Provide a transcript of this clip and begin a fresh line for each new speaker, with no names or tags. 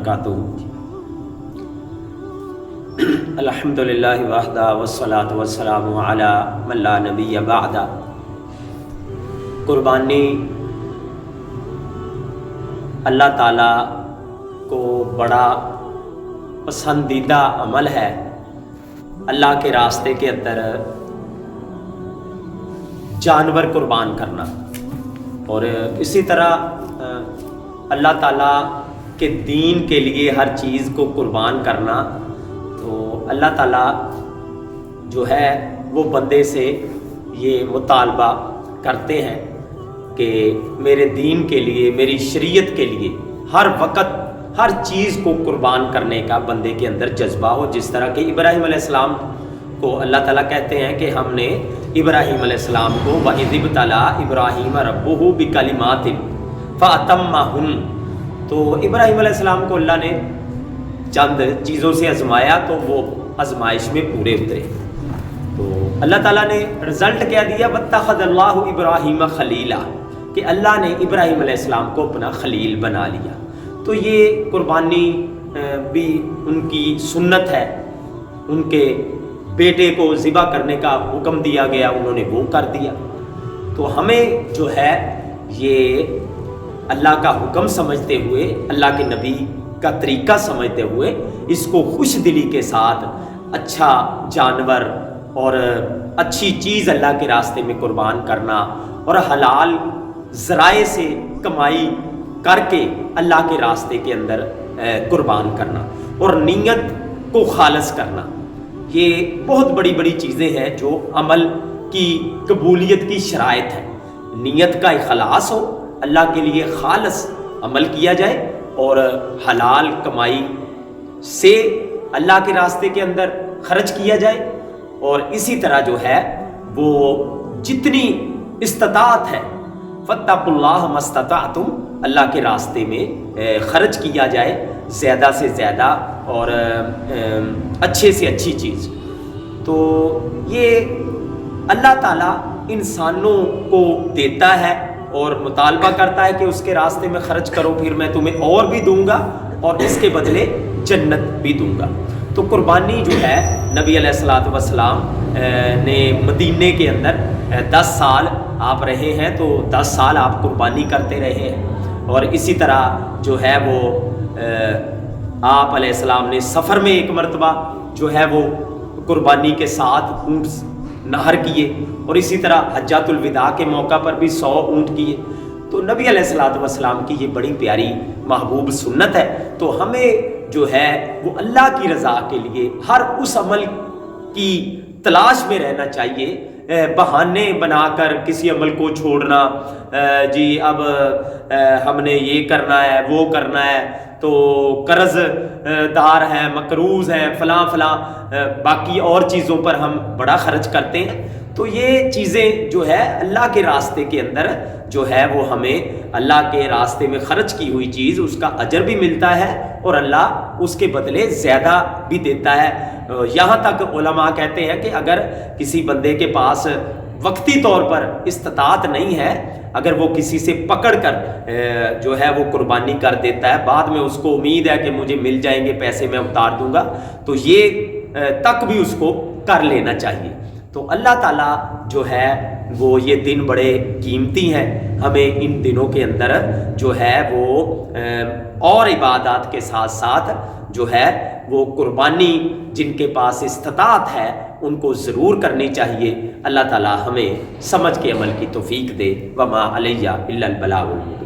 वबरकातुहू। अल्हम्दुलिल्लाह वहदा वस्सलातु वस्सलामु अला मन ला नबिय्य बअदा। कुर्बानी अल्लाह ताला को बड़ा पसंदीदा अमल है। अल्लाह के रास्ते के अंदर जानवर कुर्बान करना, और इसी तरह अल्लाह ताला के दीन के लिए हर चीज़ को कुर्बान करना। तो अल्लाह ताला जो है वो बंदे से ये मुतालबा करते हैं कि मेरे दीन के लिए, मेरी शरीयत के लिए हर वक्त हर चीज़ को कुर्बान करने का बंदे के अंदर जज्बा हो। जिस तरह के इब्राहीम अलैहिस्सलाम को अल्लाह ताला कहते हैं कि हमने इब्राहीम अलैहिस्सलाम को वइज़ इब्तला इब्राहीम रब्बुहु बिकलिमातिन फ़अतम्महुन, तो इब्राहीम अलैहिस्सलाम को अल्लाह ने चंद चीज़ों से आजमाया तो वो आजमाइश में पूरे उतरे। तो अल्लाह ताला ने रिज़ल्ट क्या दिया, वत्तख़ज़ल्लाहु इब्राहीम खलीला, कि अल्लाह ने इब्राहीम अलैहिस्सलाम को अपना खलील बना लिया। तो ये कुर्बानी भी उनकी सुन्नत है। उनके बेटे को ज़िबा करने का हुक्म दिया गया, उन्होंने वो कर दिया। तो हमें जो है ये अल्लाह का हुक्म समझते हुए, अल्लाह के नबी का तरीका समझते हुए, इसको खुश दिली के साथ अच्छा जानवर और अच्छी चीज़ अल्लाह के रास्ते में कुर्बान करना, और हलाल ज़राए से कमाई करके अल्लाह के रास्ते के अंदर कुर्बान करना, और नीयत को खालस करना, ये बहुत बड़ी बड़ी चीज़ें हैं जो अमल की कबूलियत की शराइत है। नीयत का इखलास हो, अल्लाह के लिए खालस अमल किया जाए, और हलाल कमाई से अल्लाह के रास्ते के अंदर खर्च किया जाए, और इसी तरह जो है वो जितनी इस्तिताअत है फत्तकुल्लाह मस्तताअतुम, अल्लाह के रास्ते में खर्च किया जाए ज़्यादा से ज़्यादा, और अच्छे से अच्छी चीज़। तो ये अल्लाह ताला इंसानों को देता है और मुतालबा करता है कि उसके रास्ते में खर्च करो, फिर मैं तुम्हें और भी दूंगा और इसके बदले जन्नत भी दूंगा। तो कुर्बानी जो है नबी अलैहिस्सलातु वस्सलाम ने मदीने के अंदर 10 साल आप रहे हैं, तो 10 साल आप कुर्बानी करते रहे हैं। और इसी तरह जो है वो आप अलैहिस्सलाम ने सफ़र में एक मरतबा जो है वो कुर्बानी के साथ ऊँट नहर किए, और इसी तरह हज्जातुल विदा के मौका पर भी 100 ऊँट किए। तो नबी अलैहिस्सलातु वस्सलाम की ये बड़ी प्यारी महबूब सुन्नत है। तो हमें जो है वो अल्लाह की रज़ा के लिए हर उस अमल की तलाश में रहना चाहिए। बहाने बनाकर किसी अमल को छोड़ना, जी अब हमने ये करना है वो करना है, तो कर्ज दार है, मकरूज़ है, फ़लाँ फ़लाँ, बाकी और चीज़ों पर हम बड़ा खर्च करते हैं। तो ये चीज़ें जो है अल्लाह के रास्ते के अंदर जो है वो हमें अल्लाह के रास्ते में खर्च की हुई चीज़ उसका अजर भी मिलता है, और अल्लाह उसके बदले ज़्यादा भी देता है। यहाँ तक उलमा कहते हैं कि अगर किसी बंदे के पास वक्ती तौर पर इस्तिताअत नहीं है, अगर वो किसी से पकड़ कर जो है वो कुर्बानी कर देता है, बाद में उसको उम्मीद है कि मुझे मिल जाएंगे पैसे, मैं उतार दूंगा, तो ये तक भी उसको कर लेना चाहिए। तो अल्लाह ताला जो है वो ये दिन बड़े कीमती हैं, हमें इन दिनों के अंदर जो है वो और इबादत के साथ साथ जो है वो कुर्बानी जिनके पास इस्तिताअत है उनको ज़रूर करनी चाहिए। अल्लाह ताला हमें समझ के अमल की तौफीक दे। वमा अलैया इल्लल बलागुल मुबीन।